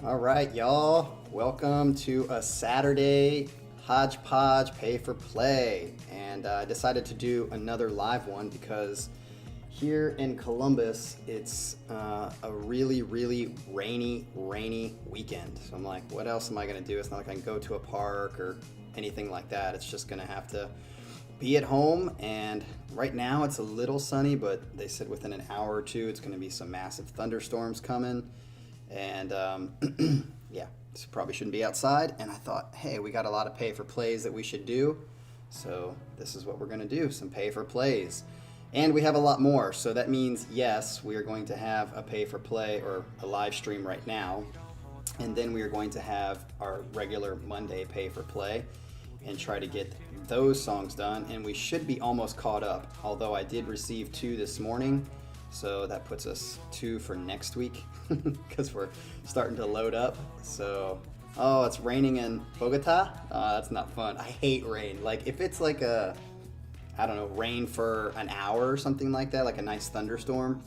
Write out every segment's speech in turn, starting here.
All right, y'all. Welcome to a Saturday Hodgepodge Pay for Play. And I decided to do another live one because here in Columbus, it's a really, really rainy weekend. So I'm like, what else am I going to do? It's not like I can go to a park or anything like that. It's just going to have to be at home. And right now it's a little sunny, but they said within an hour or two, it's going to be some massive thunderstorms coming. And yeah, so probably shouldn't be outside. And I thought, hey, we got a lot of pay for plays that we should do. So this is what we're going to do, some pay for plays. And we have a lot more. So that means, yes, we are going to have a pay for play or a live stream right now. And then we are going to have our regular Monday pay for play and try to get those songs done. And we should be almost caught up, although I did receive 2 this morning. So that puts us 2 for next week because we're starting to load up. So, oh, it's raining in Bogota? That's not fun. I hate rain. Like if it's like I don't know, rain for an hour or something like that, like a nice thunderstorm,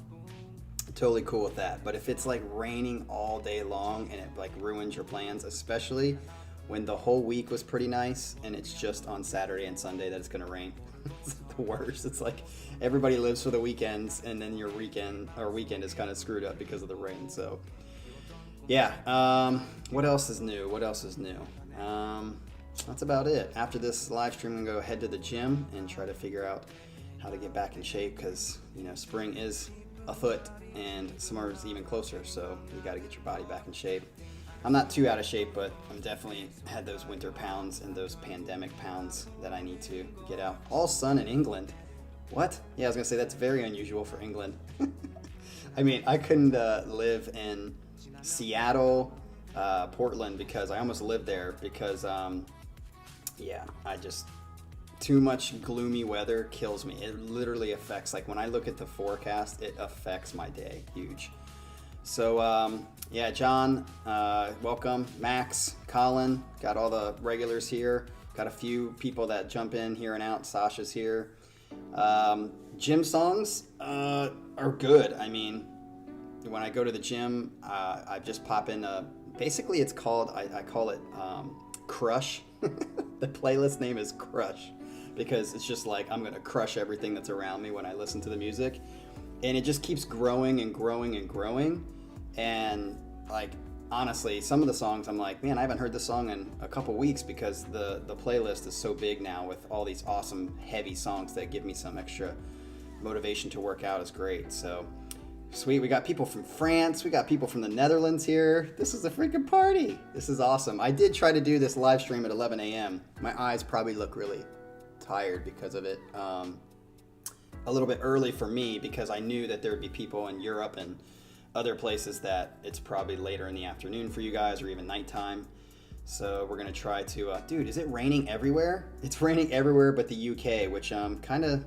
totally cool with that. But if it's like raining all day long and it like ruins your plans, especially when the whole week was pretty nice and it's just on Saturday and Sunday that it's going to rain. It's the worst. It's like everybody lives for the weekends and then your weekend is kind of screwed up because of the rain. So yeah, what else is new? That's about it. After this live stream, I'm going to go head to the gym and try to figure out how to get back in shape because, you know, spring is afoot and summer is even closer. So you got to get your body back in shape. I'm not too out of shape, but I'm definitely had those winter pounds and those pandemic pounds that I need to get out. All sun in England. What? Yeah, I was going to say that's very unusual for England. I mean, I couldn't live in Seattle, Portland because I almost lived there because, too much gloomy weather kills me. It literally affects, like when I look at the forecast, it affects my day. Huge. So, John, welcome. Max, Colin, got all the regulars here. Got a few people that jump in here and out. Sasha's here. Gym songs are good. I mean, when I go to the gym, I just pop in basically it's called, I call it Crush. The playlist name is Crush because it's just like I'm going to crush everything that's around me when I listen to the music. And it just keeps growing and growing and growing. And like, honestly, some of the songs I'm like, man, I haven't heard this song in a couple weeks because the playlist is so big now with all these awesome heavy songs that give me some extra motivation to work out. Is great. So sweet. We got people from France. We got people from the Netherlands here. This is a freaking party. This is awesome. I did try to do this live stream at 11 a.m. My eyes probably look really tired because of it. A little bit early for me because I knew that there would be people in Europe and other places that it's probably later in the afternoon for you guys or even nighttime. So we're going to try to, dude, is it raining everywhere? It's raining everywhere but the UK, which kind of,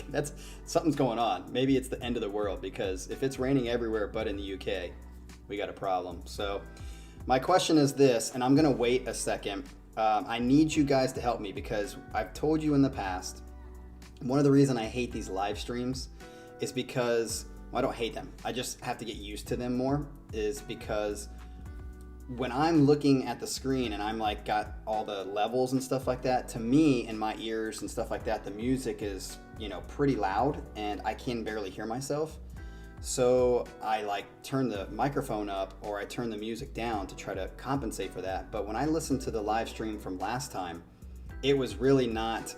that's, something's going on. Maybe it's the end of the world because if it's raining everywhere but in the UK, we got a problem. So my question is this, and I'm going to wait a second. I need you guys to help me because I've told you in the past, one of the reasons I hate these live streams is because, well, I don't hate them. I just have to get used to them more, is because when I'm looking at the screen and I'm like got all the levels and stuff like that, to me in my ears and stuff like that, the music is, you know, pretty loud and I can barely hear myself. So I like turn the microphone up or I turn the music down to try to compensate for that. But when I listened to the live stream from last time, it was really not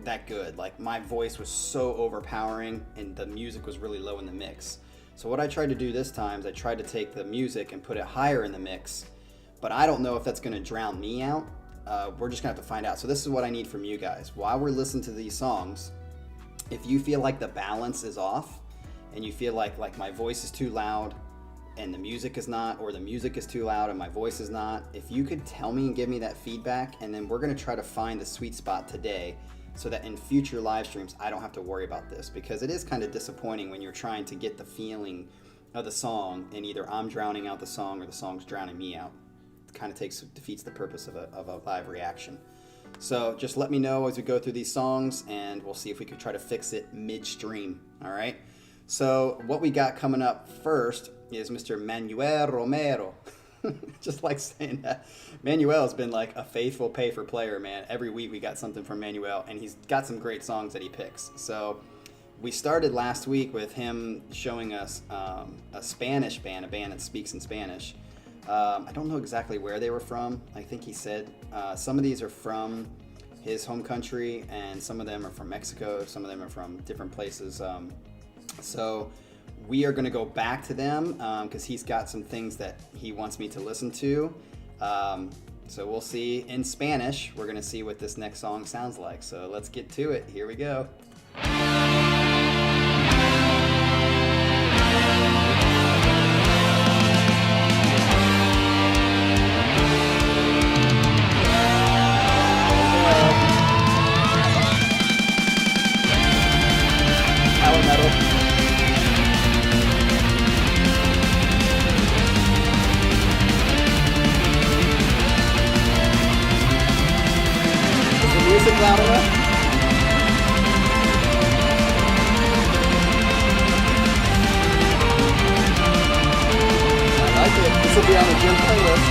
that good. Like my voice was so overpowering and the music was really low in the mix. So what I tried to do this time is I tried to take the music and put it higher in the mix, but I don't know if that's going to drown me out. We're just gonna have to find out. So this is what I need from you guys. While we're listening to these songs, if you feel like the balance is off and you feel like my voice is too loud and the music is not, or the music is too loud and my voice is not, if you could tell me and give me that feedback, and then we're gonna try to find the sweet spot today so that in future live streams I don't have to worry about this, because it is kind of disappointing when you're trying to get the feeling of the song and either I'm drowning out the song or the song's drowning me out. It kind of defeats the purpose of a live reaction. So just let me know as we go through these songs and we'll see if we can try to fix it midstream. All right. So what we got coming up first is Mr. Manuel Romero. Just like saying that. Manuel has been like a faithful pay-for-player, man. Every week we got something from Manuel, and he's got some great songs that he picks. So we started last week with him showing us a Spanish band, a band that speaks in Spanish. I don't know exactly where they were from. I think he said some of these are from his home country, and some of them are from Mexico. Some of them are from different places. So we are going to go back to them because he's got some things that he wants me to listen to. So we'll see in Spanish. We're going to see what this next song sounds like. So let's get to it. Here we go. Power metal. Music loud enough? I like it. This will be on the gym playlist.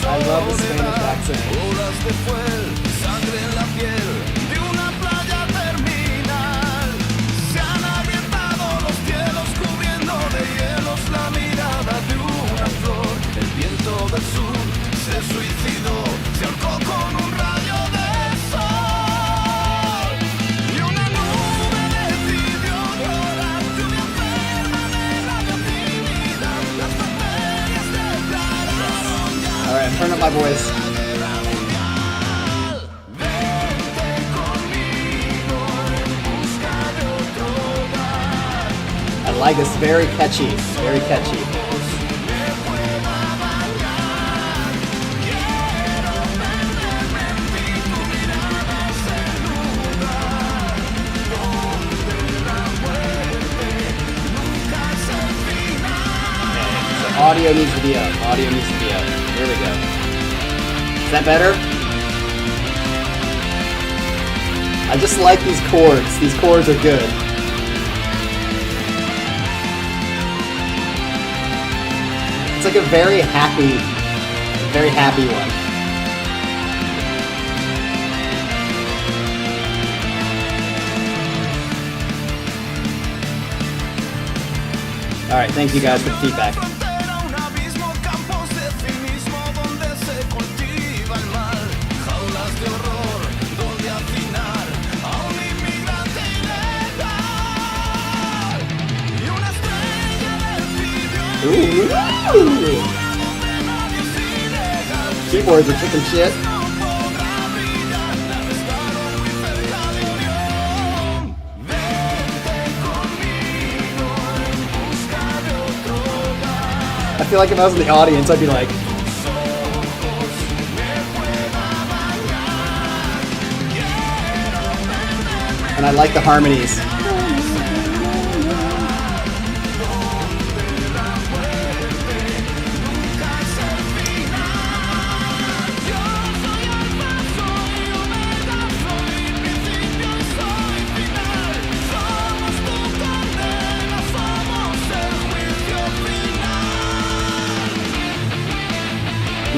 I love the Spanish accent. Del sur se suicidó, se ahorcó con un rayo de sol y una nube decidió llorar. Lluvia enferma de radioactividad, las bacterias declararon ya. All right, turn up my voice. Vente conmigo en busca de otro hogar. I like this. Very catchy. Very catchy. Audio needs to be up. Audio needs to be up. Here we go. Is that better? I just like these chords. These chords are good. It's like a very happy one. All right, thank you guys for the feedback. Ooh. Keyboards are kicking shit. I feel like if I was in the audience, I'd be like, and I like the harmonies.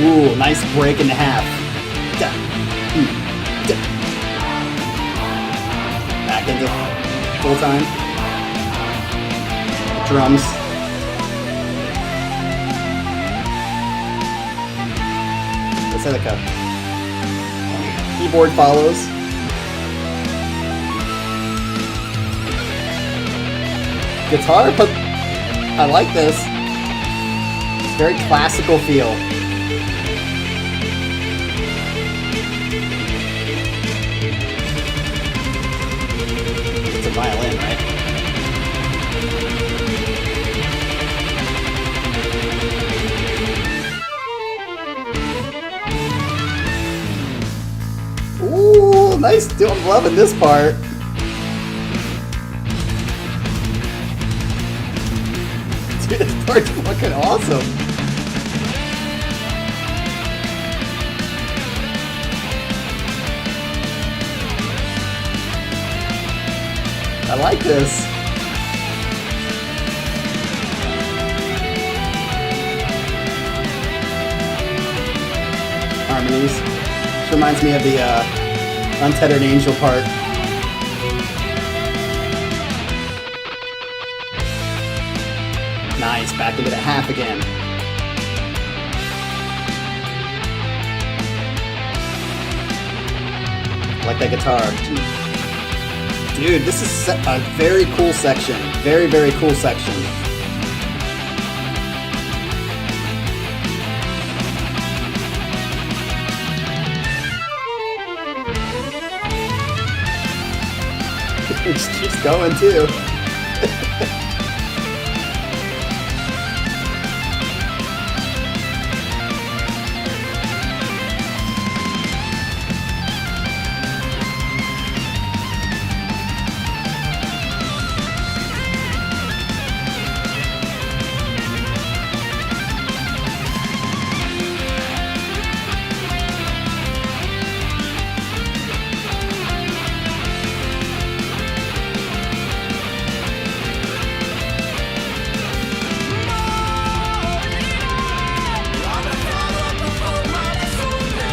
Ooh, nice break in half. Back into full time. Drums. Let's have a cut. Keyboard follows. Guitar, but I like this. Very classical feel. It's a violin, right? Ooh, nice. Dude, I'm loving this part. Dude, this part's fucking awesome. I like this. Harmonies. This reminds me of the Untethered Angel part. Nice, back into the half again. Like that guitar. Dude, this is a very cool section. Very, very cool section. It's just going too.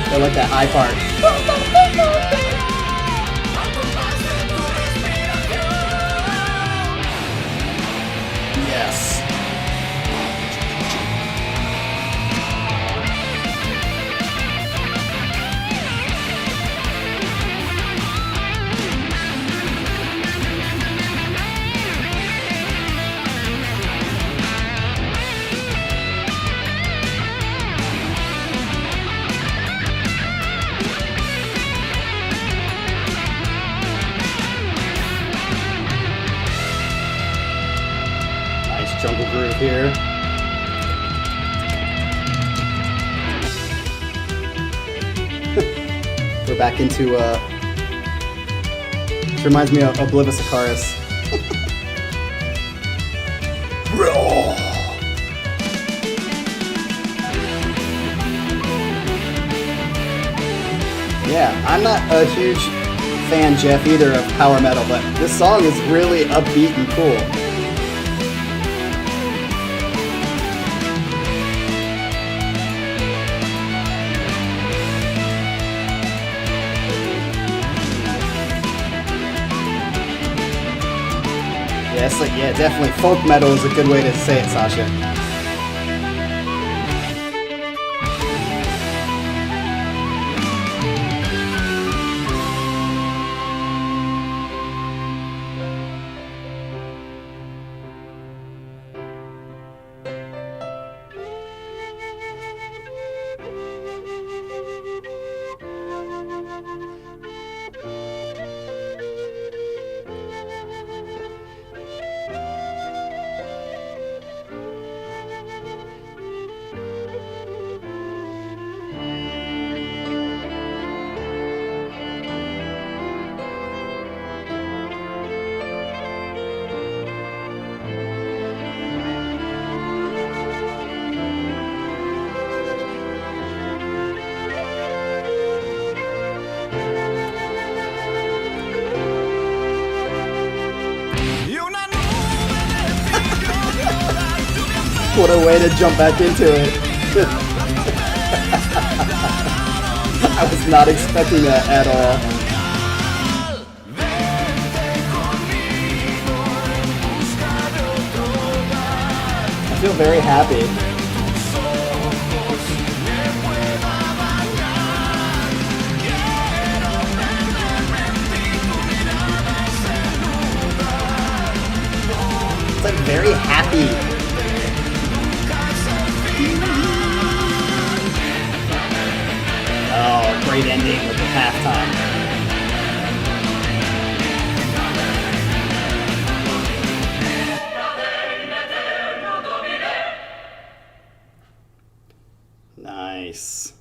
I like that high part. Yes. Jungle groove here. We're back into this reminds me of Oblivious Icarus. Yeah, I'm not a huge fan, Jeff, either of power metal, but this song is really upbeat and cool. Yeah, it's like, yeah, definitely folk metal is a good way to say it, Sasha. What a way to jump back into it. I was not expecting that at all. I feel very happy. It's like very happy. Oh, great ending with the halftime. Nice.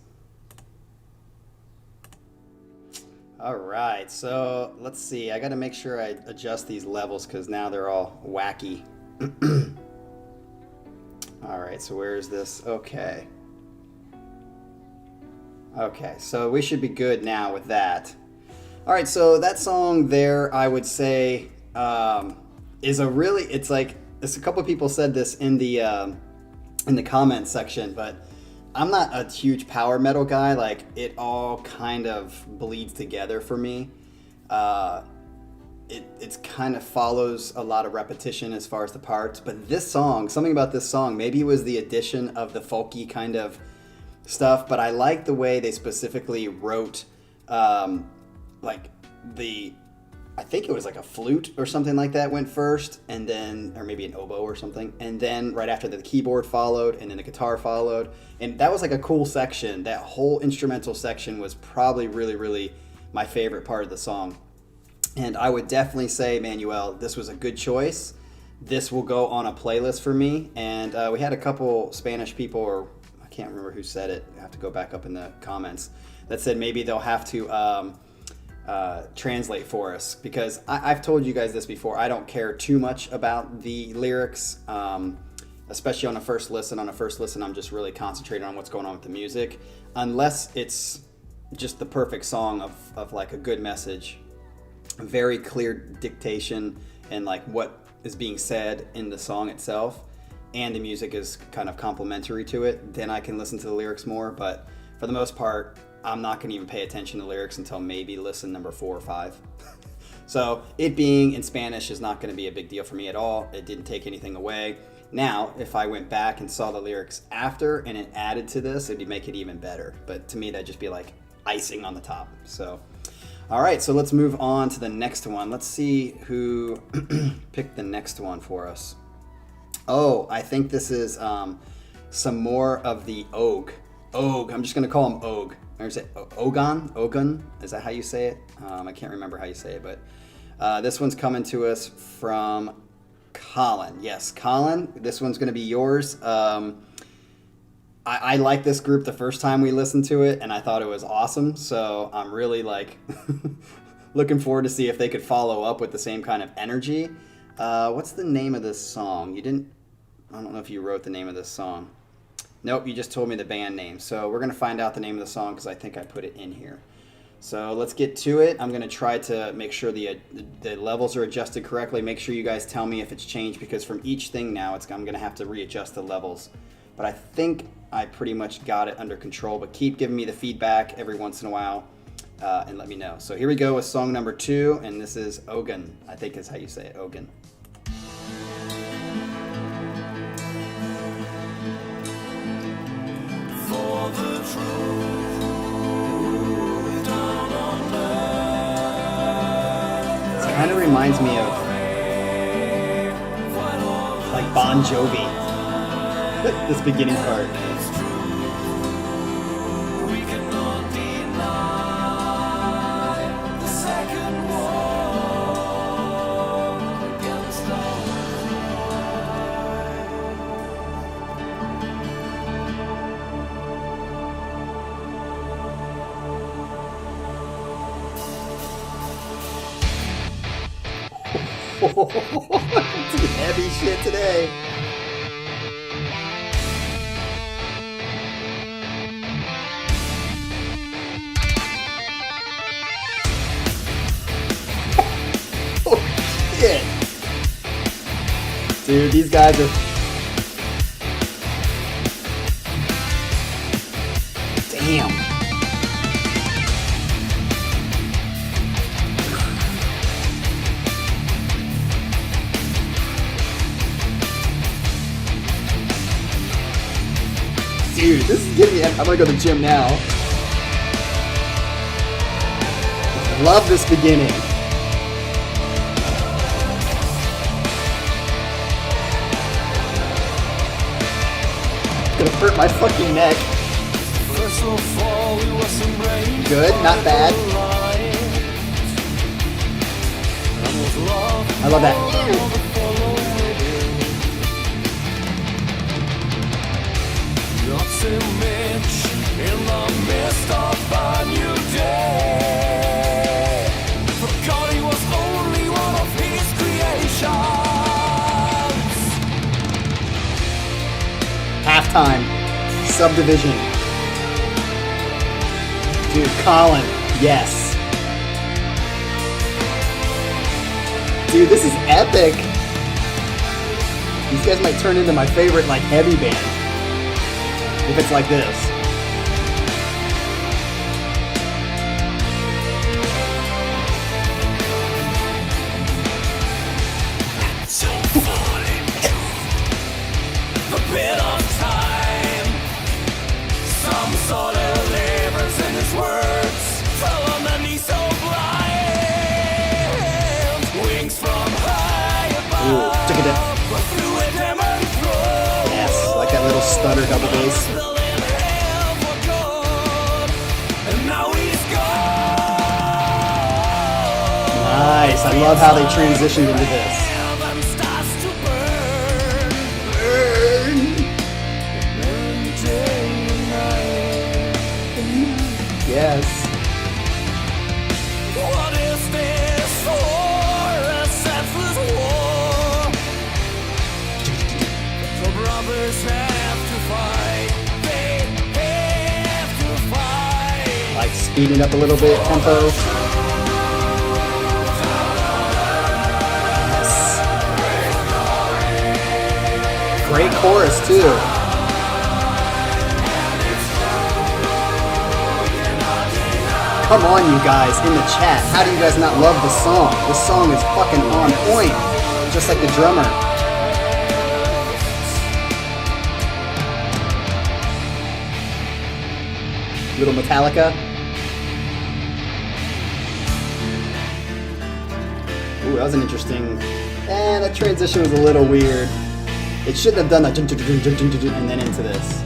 All right, so let's see. I got to make sure I adjust these levels because now they're all wacky. All right, so where is this? Okay. Okay, so we should be good now with that. All right, so that song there, I would say, is a really, it's like, a couple of people said this in the comments section, but I'm not a huge power metal guy. Like, it all kind of bleeds together for me. It's kind of follows a lot of repetition as far as the parts, but this song, something about this song, maybe it was the addition of the folky kind of stuff, but I like the way they specifically wrote, like I think it was like a flute or something like that went first, and then, or maybe an oboe or something, and then right after the keyboard followed, and then the guitar followed, and that was like a cool section. That whole instrumental section was probably really, really my favorite part of the song. And I would definitely say, Manuel, this was a good choice. This will go on a playlist for me. And we had a couple Spanish people, or I can't remember who said it. I have to go back up in the comments, that said maybe they'll have to translate for us, because I've told you guys this before. I don't care too much about the lyrics, especially on a first listen. On a first listen, I'm just really concentrating on what's going on with the music, unless it's just the perfect song of like a good message, very clear dictation, and like what is being said in the song itself, and the music is kind of complementary to it. Then I can listen to the lyrics more. But for the most part, I'm not going to even pay attention to lyrics until maybe listen number 4 or 5. So it being in Spanish is not going to be a big deal for me at all. It didn't take anything away. Now, if I went back and saw the lyrics after and it added to this, it'd make it even better. But to me, that'd just be like icing on the top. So, all right, so let's move on to the next one. Let's see who picked the next one for us. Oh, I think this is some more of the Og. I'm just going to call him Og. Or is it Ogan? Ogan? Is that how you say it? I can't remember how you say it, but this one's coming to us from Colin. Yes, Colin, this one's going to be yours. I liked this group the first time we listened to it, and I thought it was awesome. So I'm really like looking forward to see if they could follow up with the same kind of energy. What's the name of this song? I don't know if you wrote the name of this song. Nope, you just told me the band name. So we're going to find out the name of the song because I think I put it in here. So let's get to it. I'm going to try to make sure the levels are adjusted correctly. Make sure you guys tell me if it's changed, because from each thing now, I'm going to have to readjust the levels. But I think I pretty much got it under control. But keep giving me the feedback every once in a while and let me know. So here we go with song number 2, and this is Ogan. I think is how you say it, Ogan. For the truth down on earth. It kind of reminds me of like Bon Jovi. This beginning part. We cannot deny the second war against love. Some heavy shit today. Shit. Dude, these guys are... Damn. Dude, this is getting me... I'm gonna go to the gym now. Love this beginning. Gonna hurt my fucking neck. Good, not bad. I love that. Halftime. Subdivision. Dude, Colin. Yes. dude, this is epic. These guys might turn into my favorite, like, heavy band. If it's like this. A bit of time. Some sort of labors in his words. Fell on the knee so blind. Wings from high above. Ooh, check it out. But through a demon throat. Yes, like that little stutter double bass. And now he's gone. Nice, I love how they transitioned into this. Heaven starts to burn. Burn day and night. Yes. What is this for? A senseless war. The brothers have to fight. They have to fight. Like speeding up a little bit, tempo. Yes. Great chorus too. Come on, you guys, in the chat. How do you guys not love this song? This song is fucking on point. Just like the drummer. Little Metallica. Ooh, that was an interesting... that transition was a little weird. It shouldn't have done that and then into this.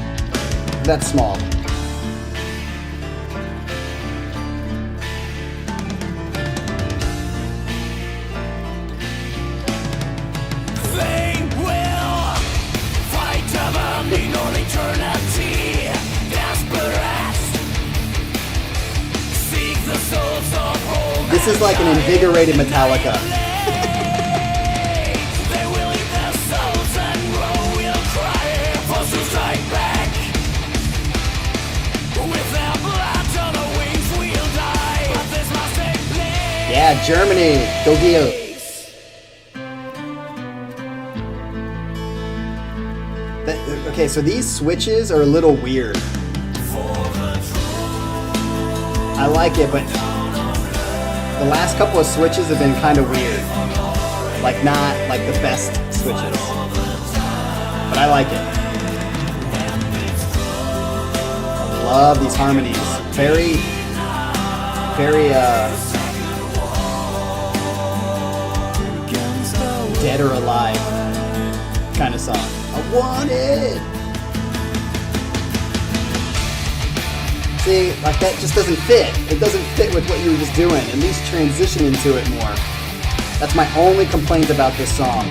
That's small. They will fight to the mean on eternity. Desperate. Seek the souls of whole. This is like an invigorated Metallica. They will eat their souls and grow. We'll cry for to strike back. With their blood on the wings, we'll die. But this must take place. Yeah, Germany. Go Geo. Okay, so these switches are a little weird. I like it, but the last couple of switches have been kind of weird. Like, not like the best switches. But I like it. Love these harmonies. Very, dead or alive kind of song. I want it! See, like that just doesn't fit. It doesn't fit with what you were just doing. At least transition into it more. That's my only complaint about this song.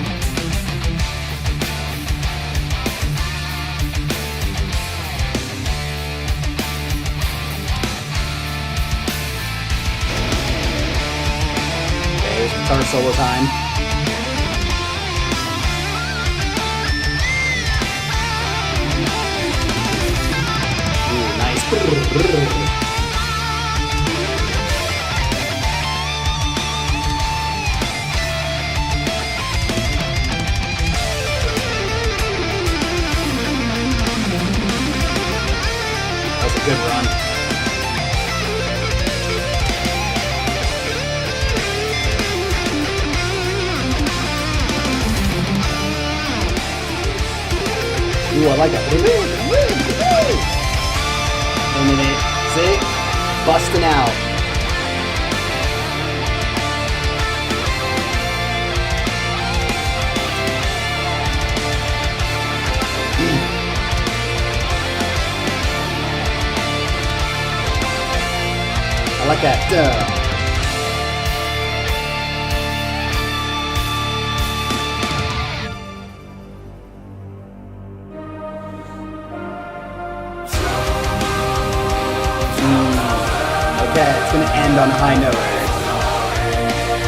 Okay, here's guitar solo time. I That was a good run. Ooh, I like that. And then it, see? Busting out. I like that. Okay, it's gonna end on a high note.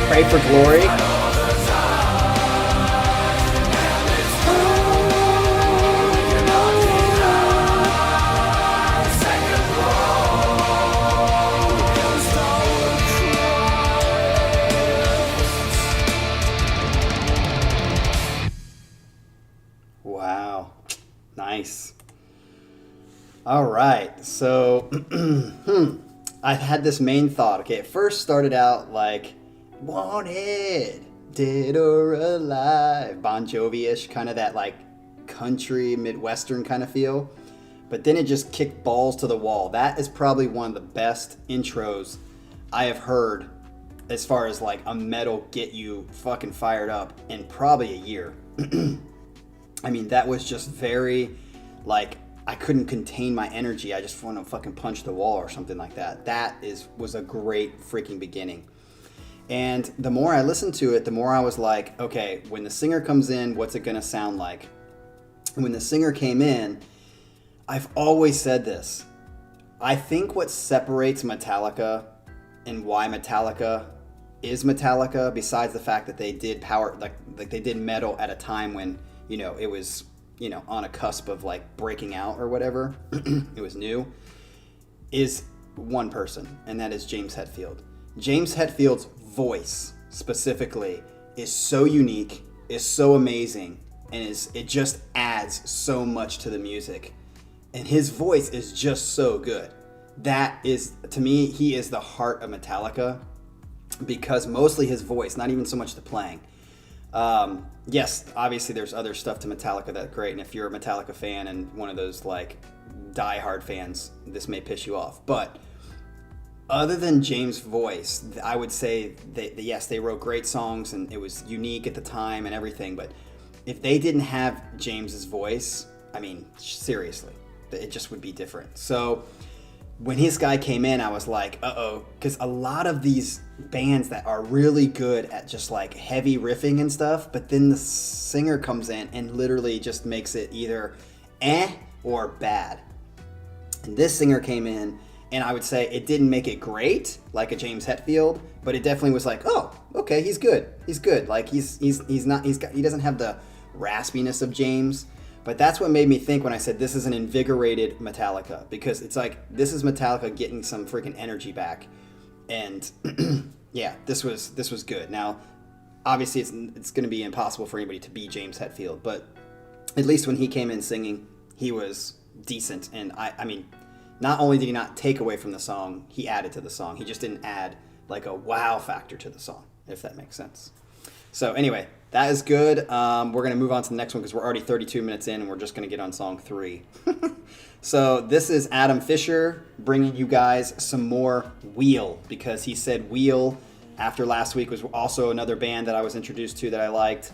Pray for glory. All right, so I had this main thought. Okay, it first started out like Wanted, Dead or Alive, Bon Jovi-ish, kind of that like country, Midwestern kind of feel. But then it just kicked balls to the wall. That is probably one of the best intros I have heard as far as like a metal get you fucking fired up in probably a year. I mean, that was just very like, I couldn't contain my energy. I just want to fucking punch the wall or something like that. Was a great freaking beginning. And the more I listened to it, the more I was like, okay, when the singer comes in, what's it going to sound like? And when the singer came in, I've always said this. I think what separates Metallica and why Metallica is Metallica, besides the fact that they did power, like they did metal at a time when, you know, it was, you know, on a cusp of like breaking out or whatever, it was new, is one person, and that is James Hetfield. James Hetfield's voice specifically is so unique, is so amazing, and it just adds so much to the music. And his voice is just so good. That is, to me, he is the heart of Metallica, because mostly his voice, not even so much the playing. Yes, obviously there's other stuff to Metallica that's great, and if you're a Metallica fan and one of those like die-hard fans, this may piss you off. But other than James' voice, I would say yes, they wrote great songs and it was unique at the time and everything, but if they didn't have James's voice, I mean, seriously, it just would be different. So when his guy came in, I was like, uh-oh, because a lot of these bands that are really good at just like heavy riffing and stuff, but then the singer comes in and literally just makes it either or bad. And this singer came in, and I would say it didn't make it great like a James Hetfield, but it definitely was like, oh, okay, he's good. He's good. Like he doesn't have the raspiness of James. But that's what made me think when I said this is an invigorated Metallica, because it's like, this is Metallica getting some freaking energy back. And yeah, this was good. Now, obviously it's going to be impossible for anybody to be James Hetfield, but at least when he came in singing, he was decent. And I mean, not only did he not take away from the song, he added to the song. He just didn't add like a wow factor to the song, if that makes sense. So anyway, that is good. We're going to move on to the next one because we're already 32 minutes in and we're just going to get on song 3. So this is Adam Fisher bringing you guys some more Wheel, because he said Wheel after last week was also another band that I was introduced to that I liked.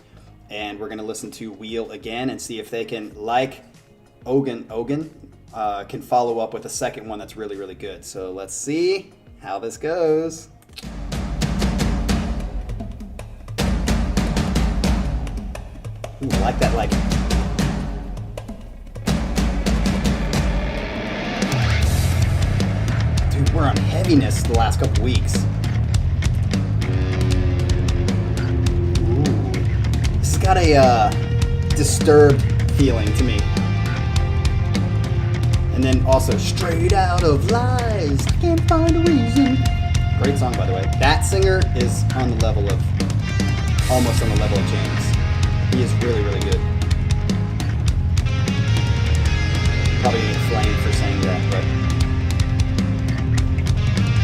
And we're going to listen to Wheel again and see if they can, like Ogan, can follow up with a second one that's really, really good. So let's see how this goes. Ooh, I like that, like. Dude, we're on heaviness the last couple weeks. Ooh. This has got a Disturbed feeling to me. And then also, Straight Out of Lies, I can't find a reason. Great song, by the way. That singer is on the level of, almost on the level of James. He is really, really good. Probably getting flamed for saying that, but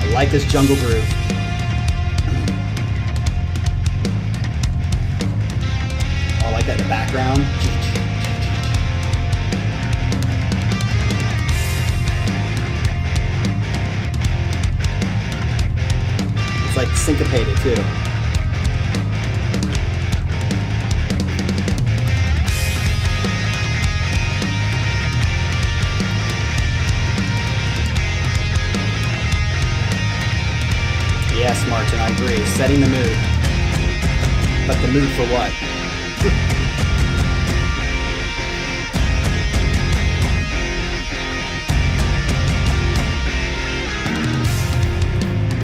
I like this jungle groove. Oh, I like that in the background. It's like syncopated too. Yes, Martin, I agree. Setting the mood. But the mood for what?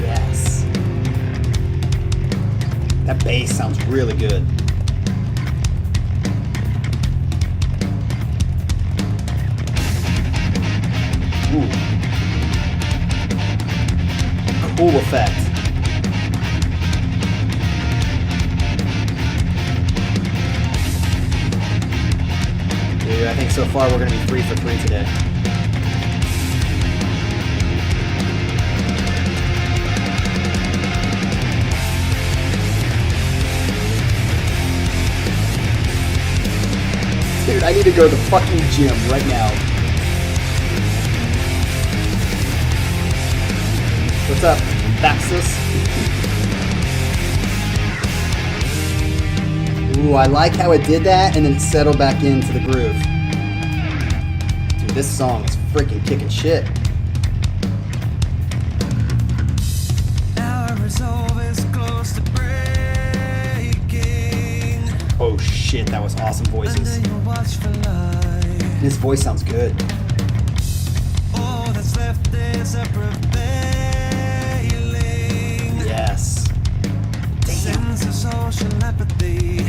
Yes. That bass sounds really good. Ooh. Cool effect. I think so far we're going to be 3 for 3 today. I need to go to the fucking gym right now. What's up, Baxus? Ooh, I like how it did that and then it settled back into the groove. Dude, this song is freaking kicking shit. Our resolve is close to breaking. Oh shit, that was awesome voices. His voice sounds good. All that's left is a prevailing. Yes. Damn. Sense of social apathy.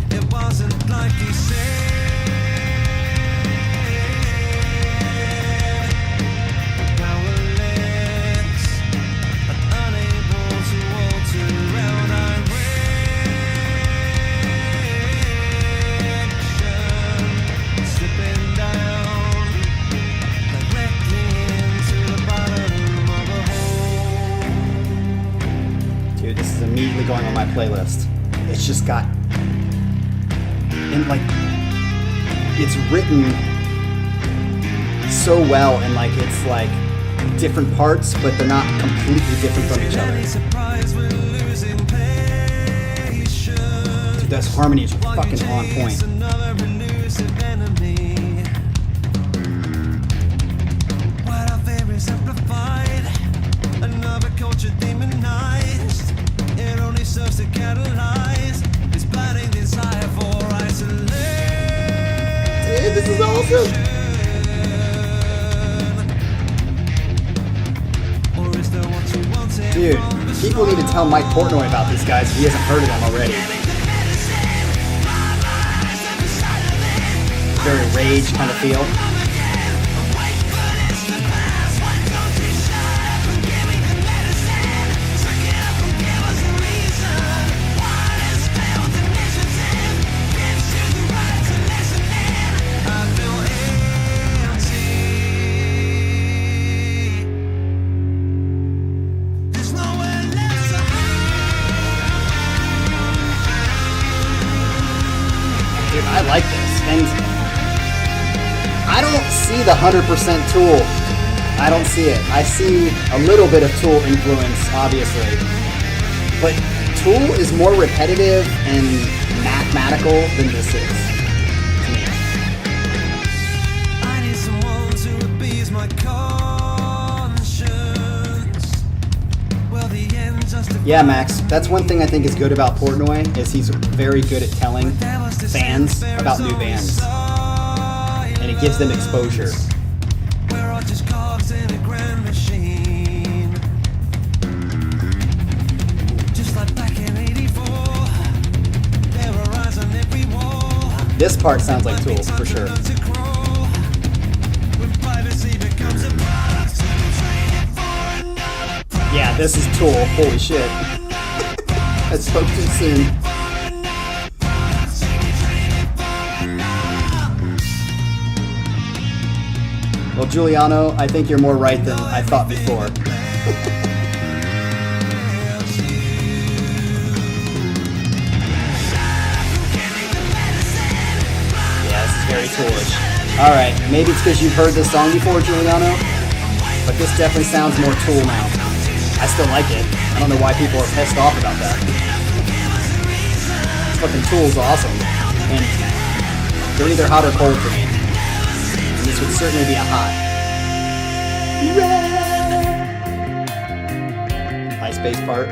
It wasn't like he said. Powerless, but unable to alter around direction. Slipping down directly into the bottom of a hole. Dude, this is immediately going on my playlist. It's just got, and like, it's written so well, and like it's like different parts, but they're not completely different from each other. Dude, those harmonies are fucking on point. Another culture demonized. It only serves to catalyze this blinding desire for isolation. Dude, this is awesome. Or is there what you wanted? Dude, people need to tell Mike Portnoy about these guys if he hasn't heard of them already. Very Rage kind of feel. Dude, I like this, and I don't see the 100% Tool. I don't see it. I see a little bit of Tool influence, obviously, but Tool is more repetitive and mathematical than this is, to me. I need someone to appease my conscience. Well, the end justifies. Yeah, Max, that's one thing I think is good about Portnoy, is he's very good at telling fans about new bands, and it gives them exposure. We're all just cogs in a grand machine. Just like back in '84, there were eyes on every wall. This part sounds like Tool, for sure. Yeah, this is Tool. Holy shit. I spoke too soon. Well, Giuliano, I think you're more right than I thought before. Yeah, this is very Toolish. Alright, maybe it's because you've heard this song before, Giuliano, but this definitely sounds more Tool now. I still like it. I don't know why people are pissed off about that. Fucking Tool's awesome. And they're either hot or cold for me. And this would certainly be a hot. Nice bass part.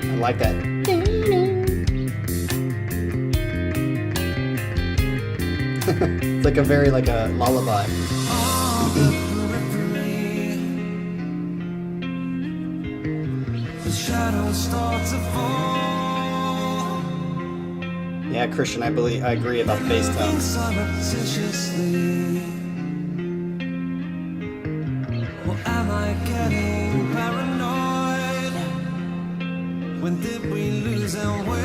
I like that. It's like a very, like a lullaby. Yeah, Christian, I agree about the bass tones. Or am I getting paranoid? When did we lose our way?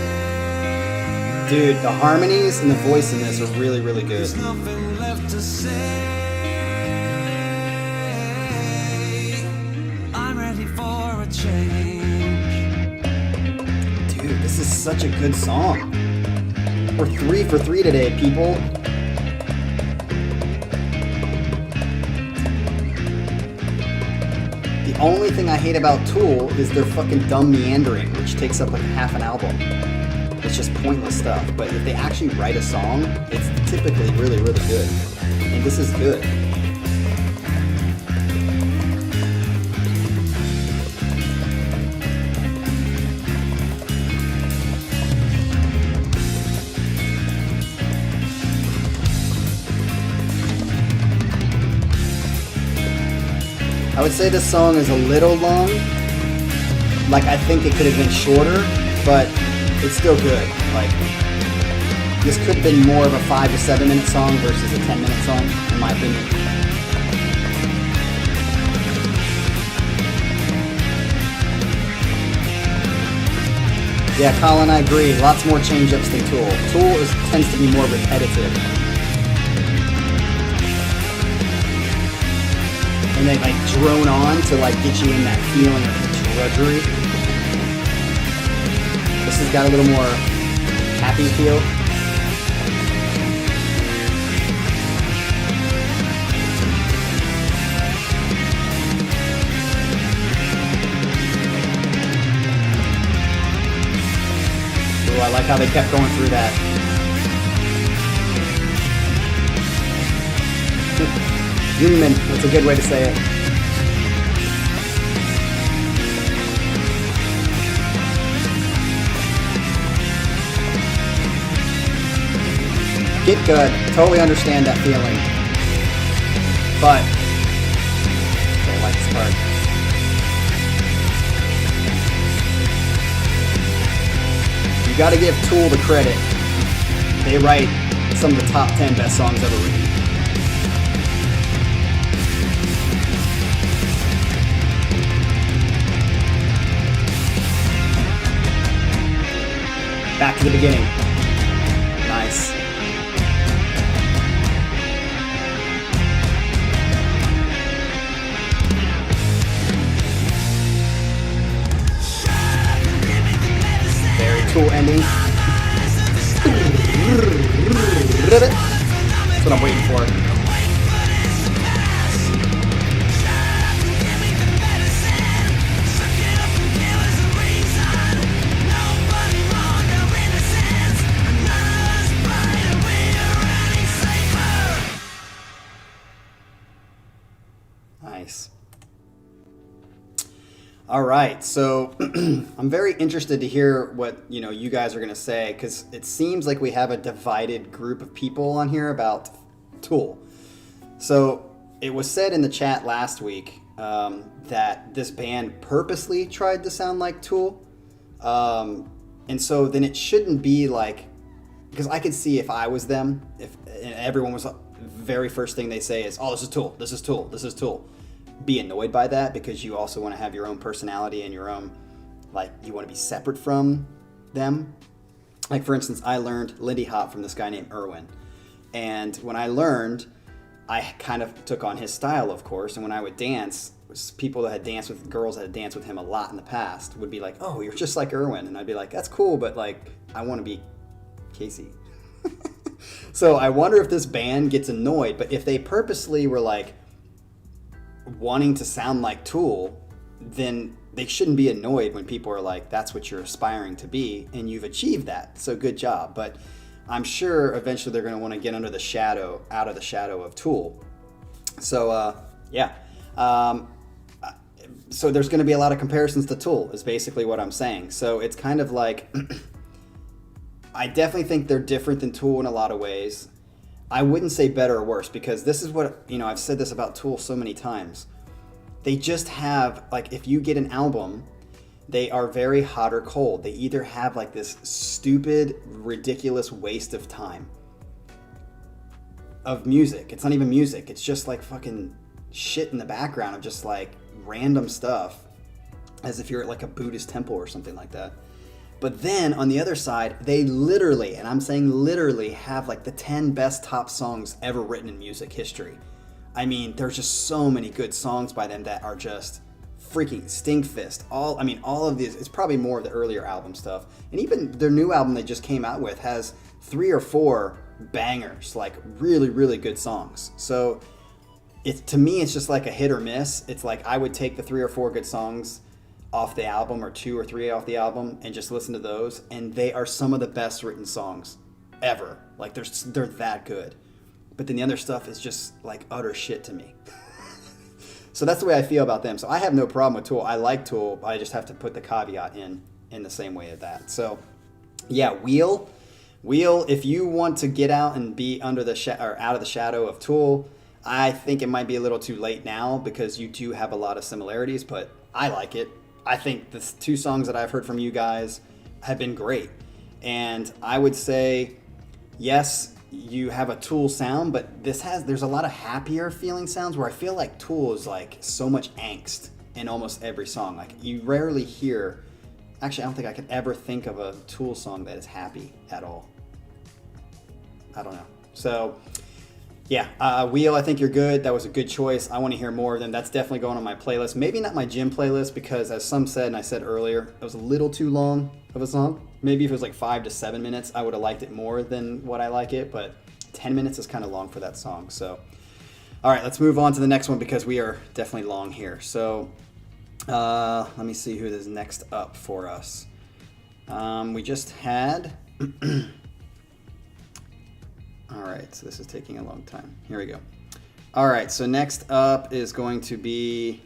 Dude, the harmonies and the voice in this are really, really good. There's nothing left to say. change. Dude, this is such a good song. We're 3 for 3 today, people. The only thing I hate about Tool is their fucking dumb meandering, which takes up like half an album. It's just pointless stuff. But if they actually write a song, it's typically really, really good. And this is good. I would say this song is a little long. Like, I think it could have been shorter, but it's still good. Like, this could have been more of a 5 to 7 minute song versus a 10-minute song, in my opinion. Yeah, Colin, I agree. Lots more change-ups than Tool. Tool tends to be more repetitive. And they like drone on to like get you in that feeling of the drudgery. This has got a little more happy feel. Ooh, I like how they kept going through that. Human, that's a good way to say it. Get good. Totally understand that feeling. But I like this part. You gotta give Tool the credit. They write some of the top 10 best songs ever written. Back to the beginning. Nice. Very Tool ending. That's what I'm waiting for. Nice. All right, so I'm very interested to hear what you guys are gonna say, because it seems like we have a divided group of people on here about Tool. So it was said in the chat last week that this band purposely tried to sound like Tool, and so then it shouldn't be like, because I could see if I was them, if everyone was, very first thing they say is, oh, this is Tool, this is Tool, this is Tool. Be annoyed by that, because you also want to have your own personality and your own, like, you want to be separate from them. Like, for instance, I learned Lindy Hop from this guy named Irwin. And when I learned, I kind of took on his style, of course. And when I would dance, people that had danced with, girls that had danced with him a lot in the past would be like, oh, you're just like Irwin. And I'd be like, that's cool, but like, I want to be Casey. So I wonder if this band gets annoyed, but if they purposely were like wanting to sound like Tool, then they shouldn't be annoyed when people are like, that's what you're aspiring to be, and you've achieved that, so good job. But I'm sure eventually they're going to want to get under the shadow, out of the shadow of Tool. So yeah, so there's going to be a lot of comparisons to Tool, is basically what I'm saying. So it's kind of like I definitely think they're different than Tool in a lot of ways. I wouldn't say better or worse, because this is what, I've said this about Tool so many times. They just have, like, if you get an album, they are very hot or cold. They either have like this stupid, ridiculous waste of time of music. It's not even music. It's just like fucking shit in the background of just like random stuff, as if you're at like a Buddhist temple or something like that. But then on the other side, they literally, and I'm saying literally, have like the 10 best top songs ever written in music history. I mean, there's just so many good songs by them that are just freaking Stinkfist, all of these. It's probably more of the earlier album stuff, and even their new album they just came out with has 3 or 4 bangers, like really, really good songs. So to me, it's just like a hit or miss. It's like I would take the 3 or 4 good songs off the album, or 2 or 3 off the album, and just listen to those, and they are some of the best written songs ever. Like they're that good. But then the other stuff is just like utter shit to me. So that's the way I feel about them. So I have no problem with Tool. I like Tool. I just have to put the caveat in the same way of that. So yeah, Wheel, if you want to get out and be under the or out of the shadow of Tool, I think it might be a little too late now, because you do have a lot of similarities, but I like it. I think the 2 songs that I've heard from you guys have been great. And I would say, yes, you have a Tool sound, but there's a lot of happier feeling sounds, where I feel like Tool is like so much angst in almost every song. Like you rarely hear, actually I don't think I could ever think of a Tool song that is happy at all. I don't know. So yeah, Wheel, I think you're good. That was a good choice. I want to hear more of them. That's definitely going on my playlist. Maybe not my gym playlist, because as some said, and I said earlier, it was a little too long of a song. Maybe if it was like 5 to 7 minutes, I would have liked it more than what I like it, but 10 minutes is kind of long for that song. So, all right, let's move on to the next one, because we are definitely long here. So, let me see who is next up for us. We just had... All right, so this is taking a long time. Here we go. All right, so next up is going to be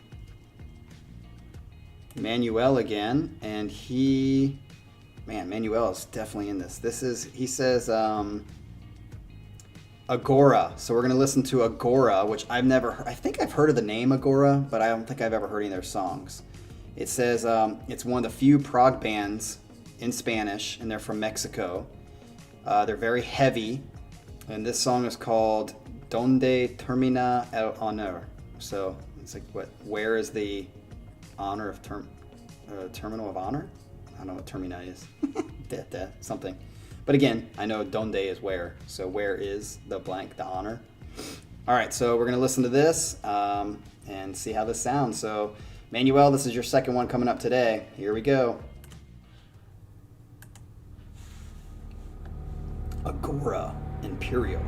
Manuel again, and Manuel is definitely in this. He says Agora. So we're going to listen to Agora, which I think I've heard of the name Agora, but I don't think I've ever heard any of their songs. It says it's one of the few prog bands in Spanish, and they're from Mexico. They're very heavy. And this song is called Donde Termina el Honor. So it's like, where is the honor of terminal of honor? I don't know what termina is. Something. But again, I know donde is where. So where is the blank, the honor? All right, so we're going to listen to this and see how this sounds. So Manuel, this is your second one coming up today. Here we go. Agora. Imperial.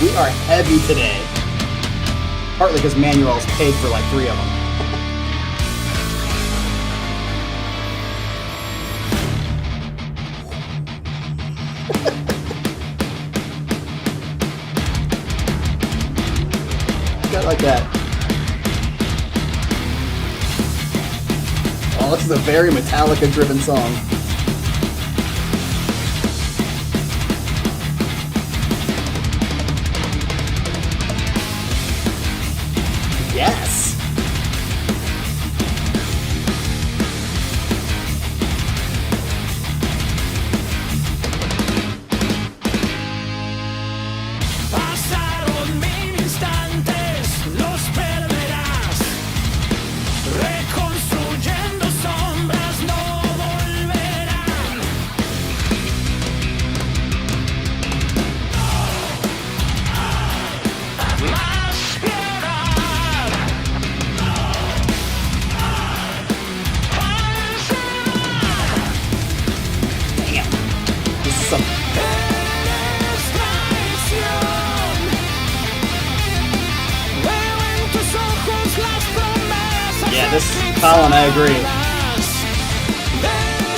We are heavy today. Partly because Manuel's paid for like 3 of them. Like that. Oh, this is a very Metallica driven song. Yes. Yeah, this Colin, I agree.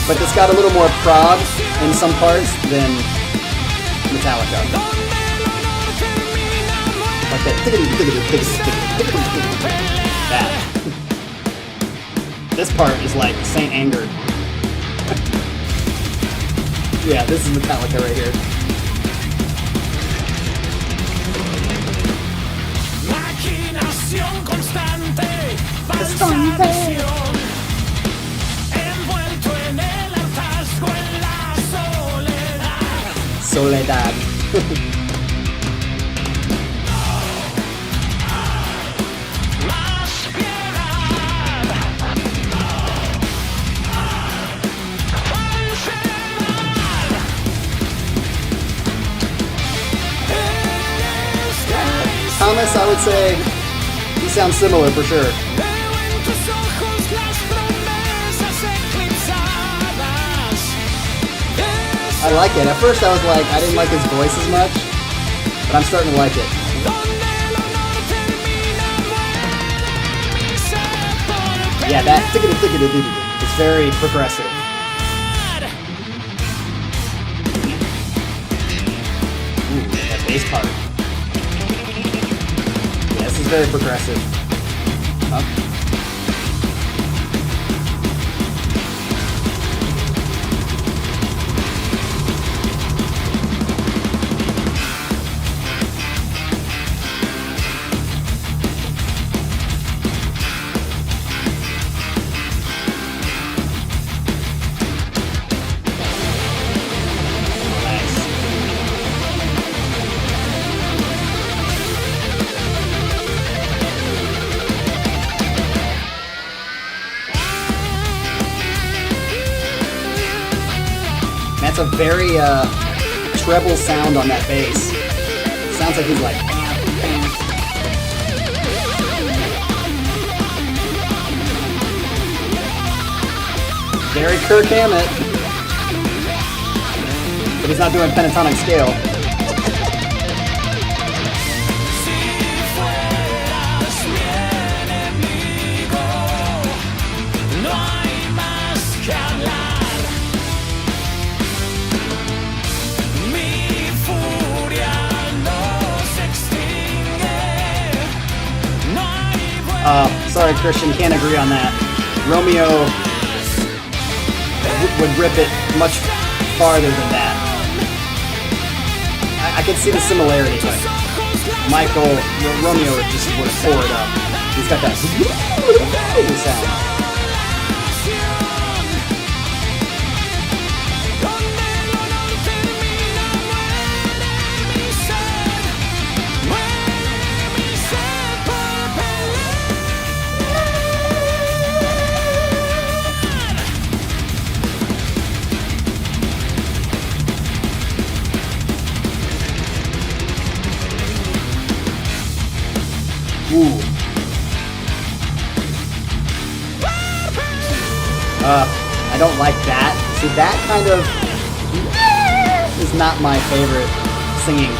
But it's got a little more prog in some parts than Metallica. Like that. This part is like Saint Anger. Yeah, this is Metallica right here. Soledad. Thomas, I would say he sounds similar for sure. I like it. At first I was like, I didn't like his voice as much, but I'm starting to like it. Yeah, that it's very progressive. Ooh, that bass part. Yeah, this is very progressive. Up. That's a very treble sound on that bass. Sounds like he's like. Very Kirk Hammett, but he's not doing pentatonic scale. Sorry, Christian, can't agree on that. Romeo would rip it much farther than that. I can see the similarity, but Romeo just would pour it up. He's got that sound. Ooh. I don't like that. See, that kind of is not my favorite singing.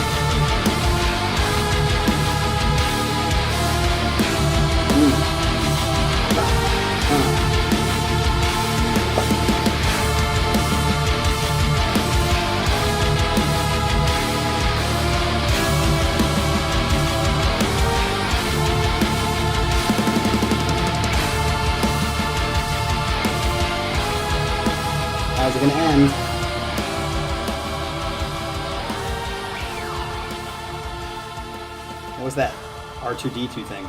How's it gonna end? What was that R2-D2 thing?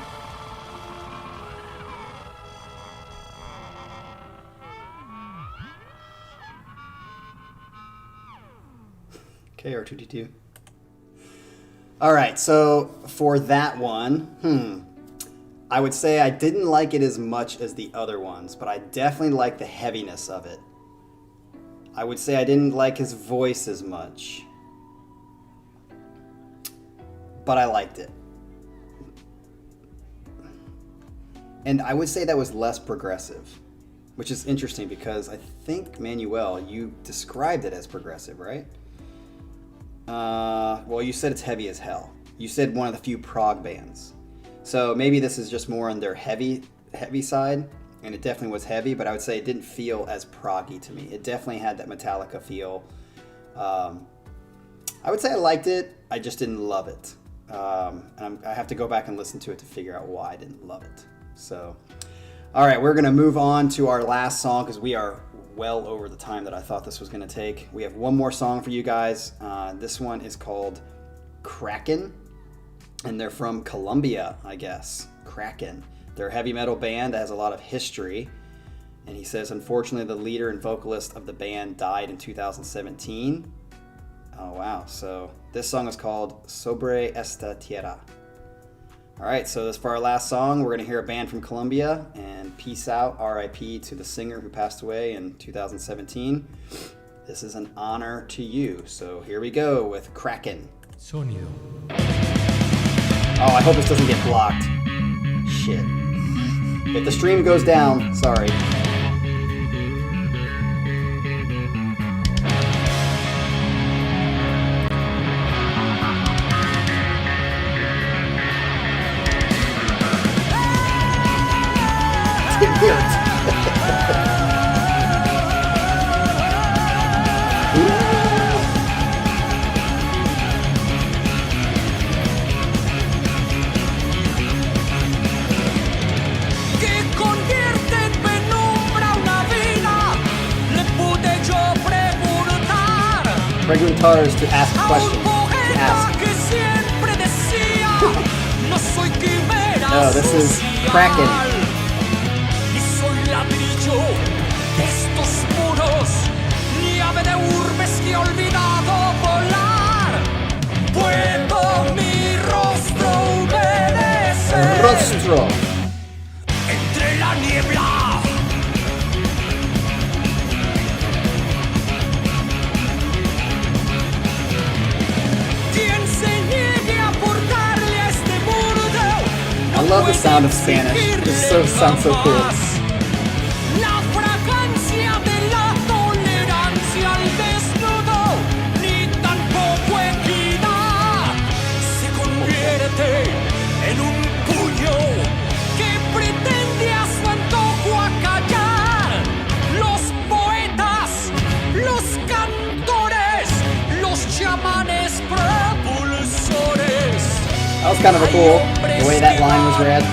Okay, R2-D2. All right, so for that one, I would say I didn't like it as much as the other ones, but I definitely like the heaviness of it. I would say I didn't like his voice as much, but I liked it. And I would say that was less progressive, which is interesting because I think, Manuel, you described it as progressive, right? Well, you said it's heavy as hell. You said one of the few prog bands. So maybe this is just more on their heavy side. And it definitely was heavy, but I would say it didn't feel as proggy to me. It definitely had that Metallica feel. I would say I liked it. I just didn't love it. And I have to go back and listen to it to figure out why I didn't love it. So, all right, we're going to move on to our last song because we are well over the time that I thought this was going to take. We have one more song for you guys. This one is called Kraken, and they're from Colombia, I guess. Kraken. They're a heavy metal band that has a lot of history. And he says, unfortunately, the leader and vocalist of the band died in 2017. Oh, wow. So this song is called Sobre Esta Tierra. All right, so this for our last song, we're going to hear a band from Colombia. And peace out, RIP to the singer who passed away in 2017. This is an honor to you. So here we go with Kraken. Sonido. Oh, I hope this doesn't get blocked. Shit. If the stream goes down, sorry. Preguntars to ask questions. To ask. No, this is Kraken. Rostro. Entre la niebla. I love the sound of Spanish. It sounds so cool. La fragancia de la tolerancia al desnudo, ni tampoco equidad, se convierte en un puño que pretende a su antojo acallar los poetas, los cantores, los chamanes propulsores. That was kind of a cool, the way that line was read.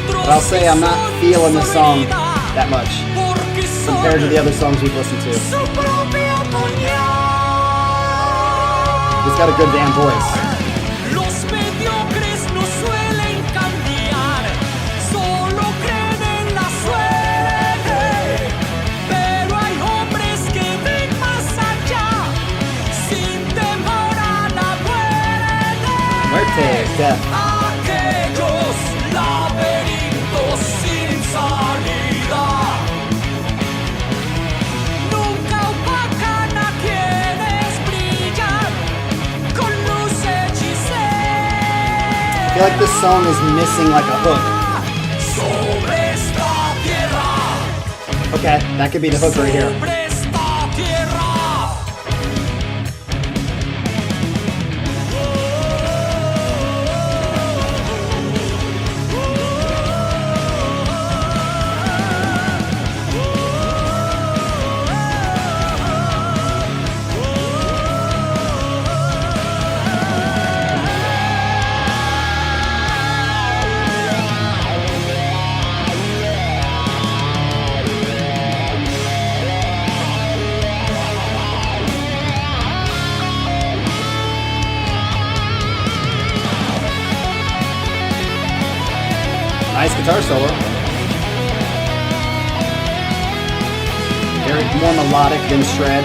But I'll say I'm not feeling this song that much compared to the other songs we've listened to. He's got a good damn voice. Death. Aquellos laberintos sin salida nunca opacan a quienes brillan con luz hechicera. I feel like this song is missing like a hook. Sobre esta tierra. Okay, that could be the hook right here. Nice guitar solo. Very more melodic than shred.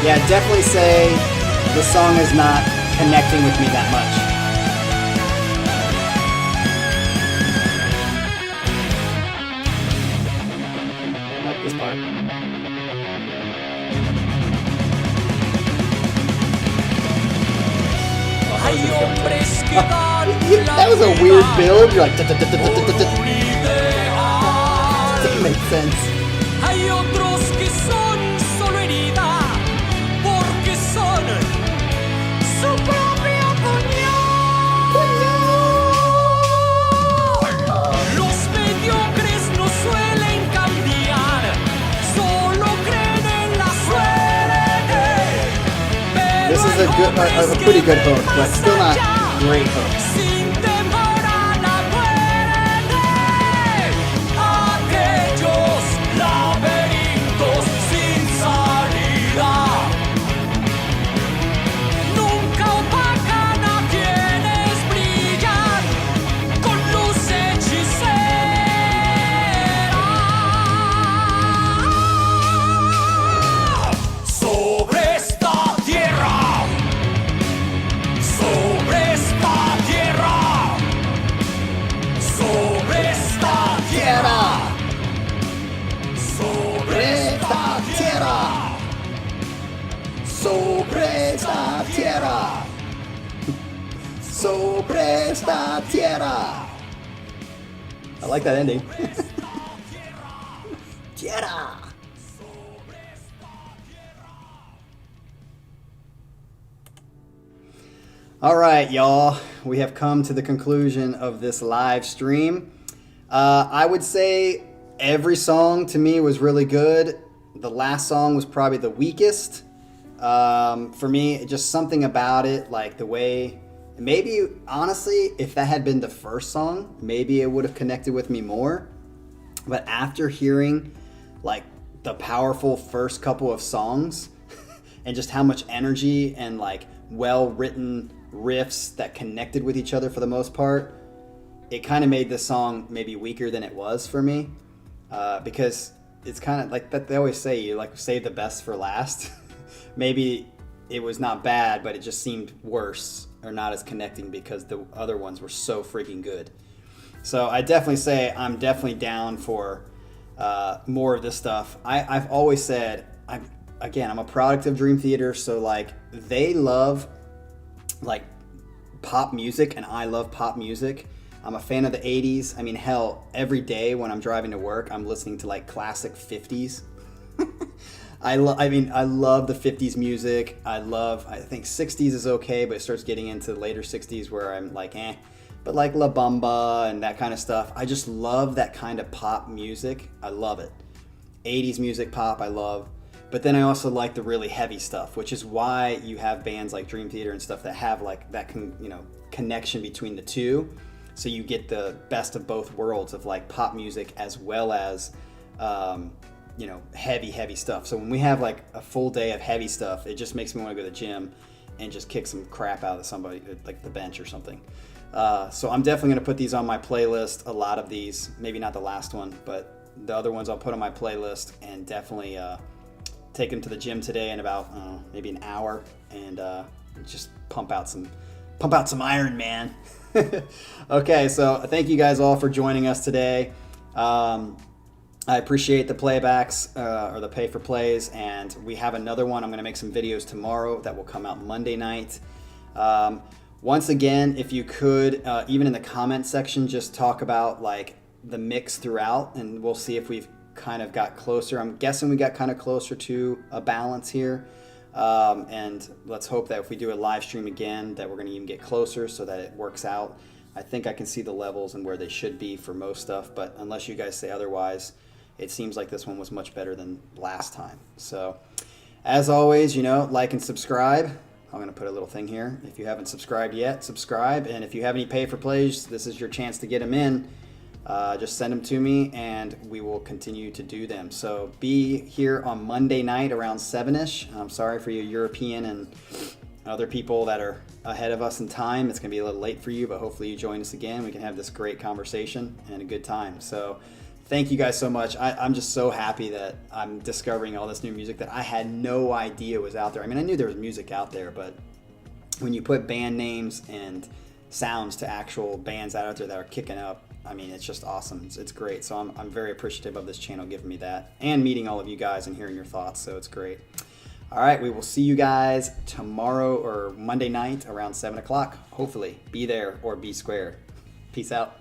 Yeah, I'd definitely say the song is not connecting with me that much. This part. That was a weird build. You're like, doesn't make sense. Hay otros que son solo herida porque son su propio puñal. Los mediocres no suelen cambiar, solo creen en la suerte. This is a pretty good hook, but still not great hook. Sin temor a la muerte, aquellos laberintos sin salida nunca opacan a quienes brillan con luz hechicera. Sobre esta tierra. sobre esta tierra. I like that ending. Tierra. All right, y'all. We have come to the conclusion of this live stream. I would say every song to me was really good. The last song was probably the weakest. For me, just something about it, like the way, maybe honestly, if that had been the first song, maybe it would have connected with me more. But after hearing like the powerful first couple of songs and just how much energy and like well-written riffs that connected with each other for the most part, it kind of made this song maybe weaker than it was for me, because it's kind of like that they always say, you like save the best for last. Maybe it was not bad, but it just seemed worse or not as connecting because the other ones were so freaking good. So I definitely say I'm definitely down for more of this stuff. I've always said, I'm a product of Dream Theater, so like they love like pop music and I love pop music. I'm a fan of the 80s. I mean, hell, every day when I'm driving to work, I'm listening to like classic 50s. I love the 50s music. I think 60s is okay, but it starts getting into later 60s where I'm like, But like La Bamba and that kind of stuff, I just love that kind of pop music. I love it. 80s music, pop, I love. But then I also like the really heavy stuff, which is why you have bands like Dream Theater and stuff that have like that connection between the two. So you get the best of both worlds of like pop music as well as heavy stuff. So when we have like a full day of heavy stuff, it just makes me want to go to the gym and just kick some crap out of somebody, like the bench or something. So I'm definitely going to put these on my playlist. A lot of these, maybe not the last one, but the other ones I'll put on my playlist and definitely take them to the gym today in about maybe an hour and just pump out some iron, man. Okay, so thank you guys all for joining us today. I appreciate the playbacks or the pay for plays, and we have another one. I'm going to make some videos tomorrow that will come out Monday night. Once again, if you could, even in the comment section, just talk about like the mix throughout, and we'll see if we've kind of got closer. I'm guessing we got kind of closer to a balance here. And let's hope that if we do a live stream again, that we're going to even get closer so that it works out. I think I can see the levels and where they should be for most stuff, but unless you guys say otherwise, it seems like this one was much better than last time. So as always, like and subscribe. I'm going to put a little thing here. If you haven't subscribed yet, subscribe. And if you have any pay for plays, this is your chance to get them in. Just send them to me and we will continue to do them. So be here on Monday night around 7-ish. I'm sorry for you European and other people that are ahead of us in time. It's going to be a little late for you, but hopefully you join us again. We can have this great conversation and a good time. So thank you guys so much. I'm just so happy that I'm discovering all this new music that I had no idea was out there. I mean, I knew there was music out there, but when you put band names and sounds to actual bands out there that are kicking up, I mean, it's just awesome. It's great. So I'm very appreciative of this channel giving me that and meeting all of you guys and hearing your thoughts. So it's great. All right, we will see you guys tomorrow or Monday night around 7 o'clock. Hopefully, be there or be square. Peace out.